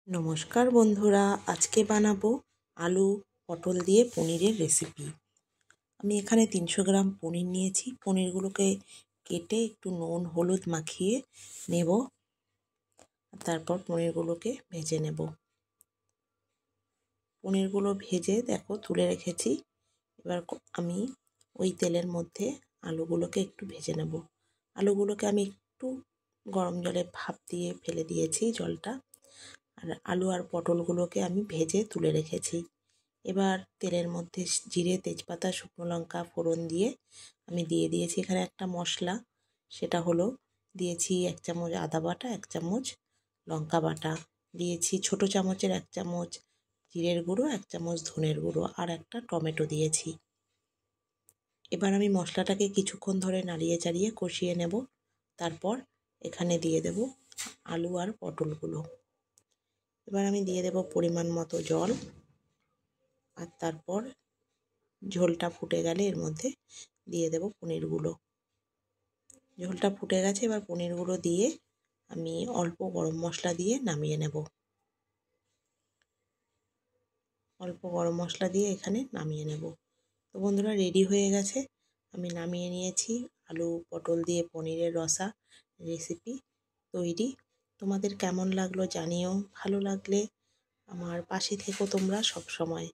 নমস্কার বন্ধুরা, আজকে বানাবো আলু পটল দিয়ে পনিরের রেসিপি। আমি এখানে 300 গ্রাম পনির নিয়েছি। পনিরগুলোকে কেটে একটু নুন হলুদ মাখিয়ে নেব, তারপর পনিরগুলোকে ভেজে নেব। পনিরগুলো ভেজে দেখো তুলে রেখেছি। এবার আমি ওই তেলের মধ্যে আলুগুলোকে একটু ভেজে নেব। আলুগুলোকে আমি একটু গরম জলে ভাপ দিয়ে ফেলে দিয়েছি জলটা, আর আলু আর পটলগুলোকে আমি ভেজে তুলে রেখেছি। এবার তেলের মধ্যে জিরে তেজপাতা শুকনো লঙ্কা ফোড়ন দিয়ে আমি দিয়ে দিয়েছি এখানে একটা মশলা। সেটা হলো দিয়েছি 1 চামচ আদা বাটা, 1 চামচ লঙ্কা বাটা, দিয়েছি ছোট চামচের 1 চামচ জিরের গুঁড়ো, 1 চামচ ধনের গুঁড়ো, আর একটা টমেটো দিয়েছি। এবার আমি মশলাটাকে কিছুক্ষণ ধরে নাড়িয়ে চাড়িয়ে কষিয়ে নেব। তারপর এখানে দিয়ে দেব আলু আর পটলগুলো। এবার আমি দিয়ে দেব পরিমাণ মতো জল, আর তারপর ঝোলটা ফুটে গেলে এর মধ্যে দিয়ে দেব পনিরগুলো। ঝোলটা ফুটে গেছে, এবার পনিরগুলো দিয়ে আমি অল্প গরম মশলা দিয়ে নামিয়ে নেব। অল্প গরম মশলা দিয়ে এখানে নামিয়ে নেব। তো বন্ধুরা, রেডি হয়ে গেছে। আমি নামিয়ে নিয়েছি। আলু পটল দিয়ে পনিরের রসা রেসিপি তৈরি। তোমাদের কেমন লাগলো জানিও। ভালো লাগলে আমার পাশে থেকো তোমরা সব সময়।